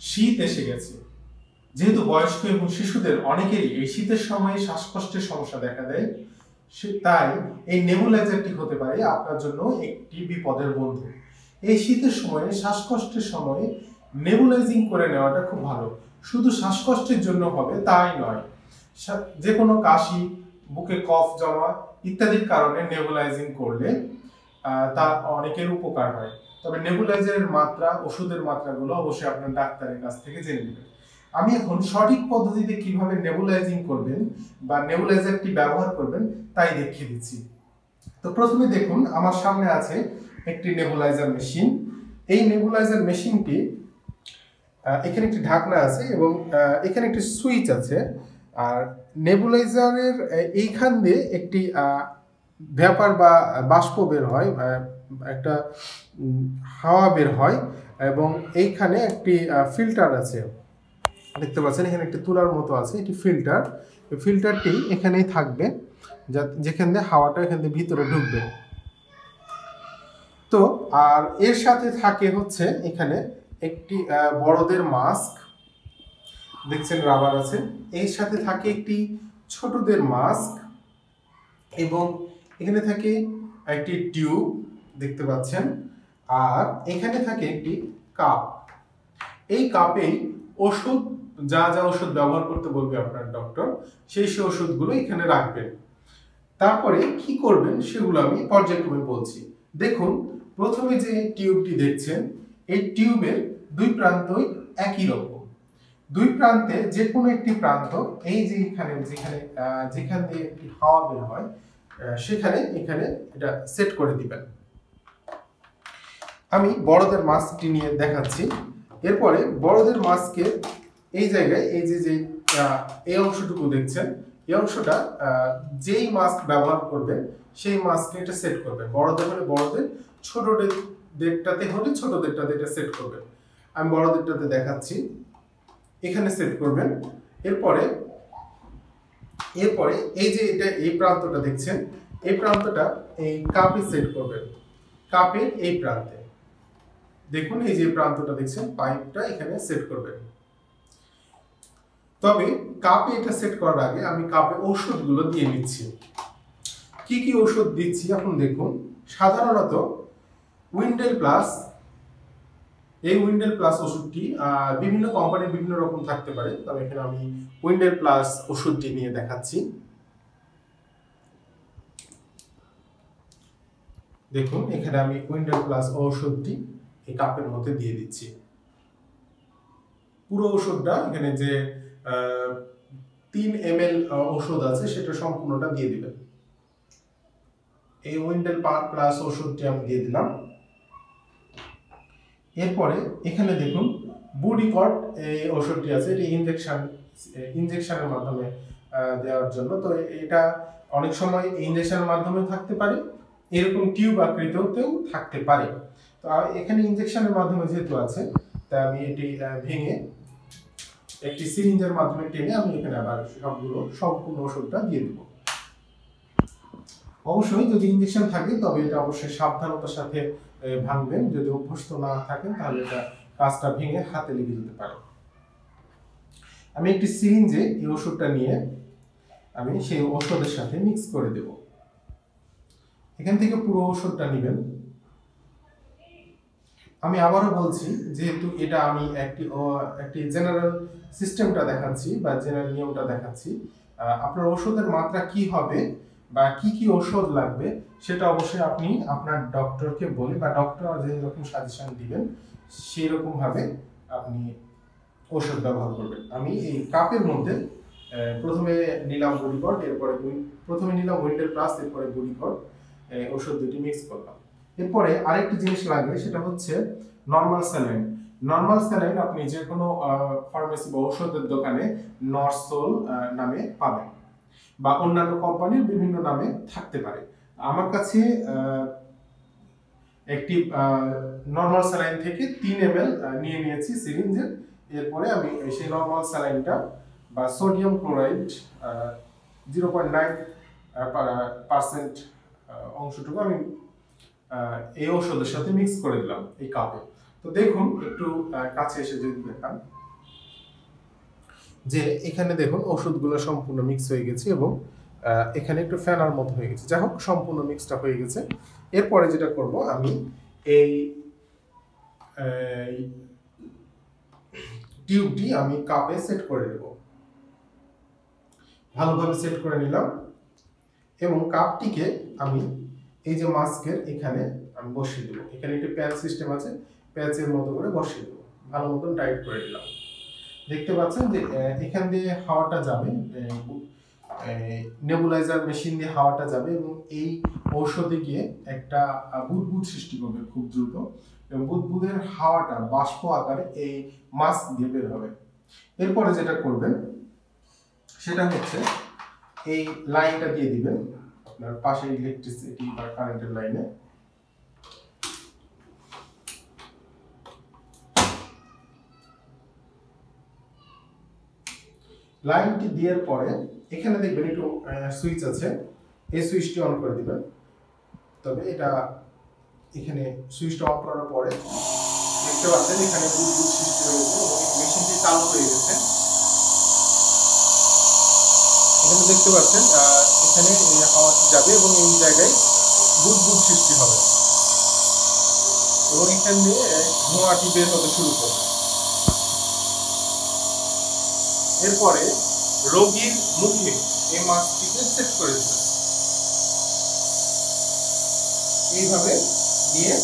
শীত এসে গেছে। যেহেতু বয়স্ক এবং শিশুদের অনেকেরই এই শীতের সময়ে শ্বাসকষ্টের সমস্যা দেখা দেয়, তাই এই নেবুলাইজারটি হতে পারে আপনার জন্য একটি বিপদের বন্ধু। এই শীতের সময়ে শ্বাসকষ্টের সময় নেবুলাইজিং করে নেওয়াটা খুব ভালো। শুধু শ্বাসকষ্টের জন্য হবে তাই নয়, যে কোনো কাশি, বুকে কফ জমা ইত্যাদির কারণে নেবুলাইজিং করলে তা অনেকের উপকার হয়। তবে নেবুলাইজারের মাত্রা, ওষুধের মাত্রাগুলো অবশ্যই আপনার ডাক্তারের কাছ থেকে জেনে নেবেন। আমি এখন সঠিক পদ্ধতিতে কিভাবে নেবুলাইজিং করবেন বা নেবুলাইজারটি ব্যবহার করবেন তাই দেখিয়ে দিচ্ছি। তো প্রথমে দেখুন, আমার সামনে আছে একটি নেবুলাইজার মেশিন। এই নেবুলাইজার মেশিনটি এখানে একটি ঢাকনা আছে এবং এখানে একটি সুইচ আছে। আর নেবুলাইজারের এইখান দিয়ে একটি ভ্যাপার বা বাষ্প বের হয়, একটা হাওয়া বের হয় এবং এইখানে একটি ফিল্টার আছে, দেখতে পাচ্ছেন এখানে একটি তুলার মতো আছে, এটি ফিল্টার। ফিল্টারটি এখানেই থাকবে, যেখান দিয়ে হাওয়াটা এখান দিয়ে ভিতরে ঢুকবে। তো আর এর সাথে থাকে হচ্ছে এখানে একটি বড়দের মাস্ক, দেখছেন রাবার আছে। এর সাথে থাকে একটি ছোটদের মাস্ক এবং এখানে থাকে একটি টিউব, দেখতে পাচ্ছেন। আর এখানে থাকে একটি কাপ। এই কাপেই ওষুধ, যা যা ওষুধ ব্যবহার করতে বলবে আপনার ডক্টর, সেই ওষুধগুলো এখানে রাখবেন। তারপরে কি করবেন সেগুলো আমি পর্যায়ক্রমে বলছি। দেখুন, প্রথমে যে টিউবটি দেখছেন, এই টিউবের দুই প্রান্তই একই রকম। দুই প্রান্তে যে কোনো একটি প্রান্ত, এই যে যেখান দিয়ে একটি হাওয়া বের হয় সেখানে এখানে এটা সেট করে দিবেন। আমি বড়দের মাস্কটি নিয়ে দেখাচ্ছি। এরপরে বড়দের মাস্কের এই জায়গায় এই অংশটুকু দেখছেন, এই অংশটা যেই মাস্ক ব্যবহার করবেন সেই মাস্কে এটা সেট করবেন। বড়দের হলে বড়দের, ছোটদেরটাতে হলে ছোটদেরটাতে এটা সেট করবেন। আমি বড়দেরটাতে দেখাচ্ছি, এখানে সেট করবেন। এরপরে এই যে এই প্রান্তটা দেখছেন, এই প্রান্তটা এই কাপে সেট করবেন, কাপের এই প্রান্তে। দেখুন, এই যে প্রান্তটা দেখছেন, পাইপটা এখানে সেট করবেন। তবে কাপে এটা সেট করার আগে আমি কাপে ওষুধগুলো দিয়ে নিচ্ছি। কি কি ওষুধ দিচ্ছি এখন দেখুন। সাধারণত উইন্ডেল প্লাস, এই উইন্ডেল প্লাস ওষুধটি বিভিন্ন কোম্পানির বিভিন্ন রকম থাকতে পারে, তবে এখানে আমি উইন্ডেল প্লাস ওষুধটি নিয়ে দেখাচ্ছি। দেখুন, এখানে আমি উইন্ডেল প্লাস ওষুধটি এই কাপের মধ্যে দিয়ে দিচ্ছি। পুরো ওষুধটা, এখানে যে 3 ml ওষুধ আছে সেটা সম্পূর্ণটা দিয়ে দিবেন। এই উইন্ডেল প্লাস ওষুধটি আমি দিয়ে দিলাম। এরপরে এখানে দেখুন বুডিকট এই ওষুধটি আছে, এটি ইনজেকশনের মাধ্যমে দেওয়ার জন্য। তো এটা অনেক সময় ইনজেকশনের মাধ্যমে থাকতে পারে, এরকম টিউব আকৃতিতেও থাকতে পারে। তো এখানে ইনজেকশনের মাধ্যমে যেহেতু আছে, তাই আমি এটি ভেঙে একটি সিরিঞ্জের মাধ্যমে টেনে আমি এখানে আবার সম্পূর্ণ ওষুধটা দিয়ে দেব। অবশ্যই যদি ইনজেকশন থাকে তবে এটা অবশ্যই সাবধানতার সাথে ভাঙবেন। যদি অভ্যস্ত না থাকেন তাহলে এটা কাজটা ভেঙে হাতে লেগে যেতে পারে। আমি একটি সিরিঞ্জে এই ওষুধটা নিয়ে আমি সেই ওষুধের সাথে মিক্স করে দেব। এখান থেকে পুরো ওষুধটা নেবেন। আমি আবারও বলছি, যেহেতু এটা আমি একটি জেনারেল সিস্টেমটা দেখাচ্ছি বা জেনারেল নিয়মটা দেখাচ্ছি, আপনার ওষুধের মাত্রা কি হবে বা কি কি ওষুধ লাগবে সেটা অবশ্যই আপনি আপনার ডক্টরকে বলে বা ডক্টর যে রকম সাজেশন দিবেন সেই রকম ভাবে আপনি ওষুধ ব্যবহার করবেন। আমি এই কাপের মধ্যে প্রথমে নিলাম বুডিকট, প্রথমে নিলাম উইন্ডেল প্লাস, এরপরে বুডিকট, ওষুধ দুটি মিক্স করলাম। এরপরে আরেকটি জিনিস লাগবে, সেটা হচ্ছে নরমাল স্যালাইন। নরমাল স্যালাইন আপনি যে কোনো ফার্মেসি বা ওষুধের দোকানে নরসোল নামে পাবেন বা অন্যান্য কোম্পানির বিভিন্ন নামে থাকতে পারে। আমার কাছে একটি নরমাল স্যালাইন থেকে 3 ml নিয়ে নিয়েছি সিরিঞ্জে। এরপরে আমি সেই নরমাল স্যালাইনটা বা সোডিয়াম ক্লোরাইড 0.9% অংশটুকু আমি এই ওষুধের সাথে মিক্স করে দিলাম এই কাপে। তো দেখুন একটু কাছে এসে যদি দেখান যে এখানে দেখুন ওষুধগুলো সম্পূর্ণ মিক্স হয়ে গেছে এবং এখানে একটু ফেনার মতো হয়ে গেছে। যাই হোক, সম্পূর্ণ মিক্সটা হয়ে গেছে। এরপরে যেটা করব, আমি এই টিউবটি আমি কাপে সেট করে দেব। ভালোভাবে সেট করে নিলাম এবং কাপটিকে আমি এই যে মাস্কের এখানে আমি বসিয়ে দেবো। এখানে একটি প্যাচ সিস্টেম আছে, প্যাচের মতো করে বসিয়ে দেবো। ভালো মতন টাইট করে দিলাম। দেখতে পাচ্ছেন যে এখান দিয়ে হাওয়াটা যাবে, নেবুলাইজার মেশিন দিয়ে হাওয়াটা যাবে এবং এই ঔষধে গিয়ে একটা বুদবুদ সৃষ্টি করবে খুব দ্রুত, এবং বুদবুদের হাওয়াটা বাষ্প আকারে এই মাস্ক দিয়ে বের হবে। এরপরে যেটা করবেন সেটা হচ্ছে এই লাইনটা দিয়ে দিবেন আপনার পাশে ইলেকট্রিসিটি বা কারেন্টের লাইনে। লাইনটি দেওয়ার পরে এখানে দেখবেন একটু সুইচ আছে, এই সুইচটি অন করে দিবেন। তবে এটা এখানে সুইচটা অন করার পরে দেখতে পাচ্ছেন এখানে বুদবুদ সৃষ্টি হয়েছে এবং মেশিনটি চালু হয়ে গেছে। এখানে দেখতে পাচ্ছেন এখানে হাওয়াটি যাবে এবং এই জায়গায় বুদবুদ সৃষ্টি হবে এবং এখান দিয়ে ধোঁয়াটি বের হতে শুরু করবে। এরপরে রোগীর মুখে এই মাস্কটিকে সেট করে দিবেন। এইভাবে নিয়ে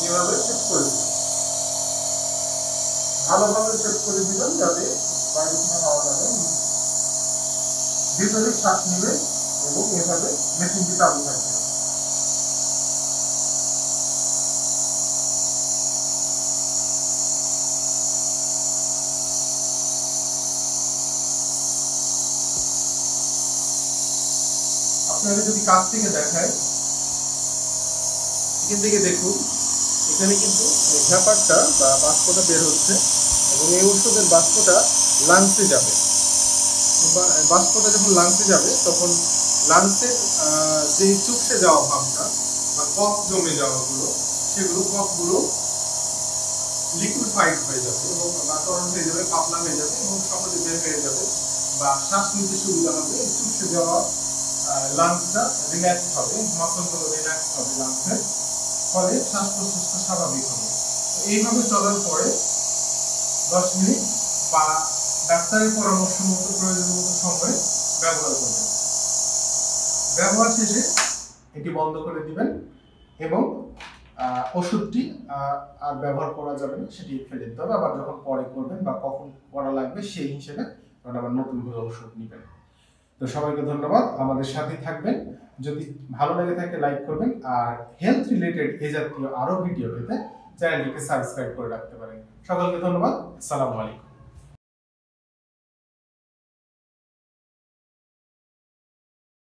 এইভাবে সেট করে দিবেন। ভালোভাবে সেট করে দিবেন যাতে বাইরে থেকে হাওয়া যাবে, ভিতরে শ্বাস নিবে এবং এভাবে মেশিনটি চালু থাকবে। আপনারা যদি কাছ থেকে দেখায়, এখান থেকে দেখুন এখানে কিন্তু ভ্যাপারটা বা বাষ্পটা বের হচ্ছে এবং এই ওষুধের বাষ্পটা লাংসে যাবে। বাষ্পটা যখন লাংসে যাবে তখন লাংসের যে চুপসে যাওয়া ভাবটা বা কফ জমে যাওয়াগুলো, সেগুলো কফগুলো লিকুইফাইড হয়ে যাবে এবং তরল হয়ে যাবে, পাতলা হয়ে যাবে এবং সহজে বের হয়ে যাবে বা শ্বাস নিতে সুবিধা হবে। চুপসে যাওয়া লাংসটা রিল্যাক্স হবে, মাসলগুলো রিল্যাক্স হবে লাংসের, ফলে শ্বাস প্রশ্বাসটা স্বাভাবিক হবে। এইভাবে চলার পরে 10 মিনিট বা ডাক্তারের পরামর্শ মতো প্রয়োজন মতো সময়ে ব্যবহার করবেন। ব্যবহার শেষে এটি বন্ধ করে দিবেন এবং ওষুধটি আর ব্যবহার করা যাবে না, সেটি ফেলে দিতে হবে। আবার যখন পরে করবেন বা কখন করা লাগবে সেই হিসেবে আবার নতুন করে ওষুধ নেবেন। তো সবাইকে ধন্যবাদ, আমাদের সাথে থাকবেন। যদি ভালো লাগে থাকে লাইক করবেন, আর হেলথ রিলেটেড এ জাতীয় আরো ভিডিও পেতে চ্যানেলটিকে সাবস্ক্রাইব করে রাখতে পারেন। সকলকে ধন্যবাদ। আসসালামু আলাইকুম।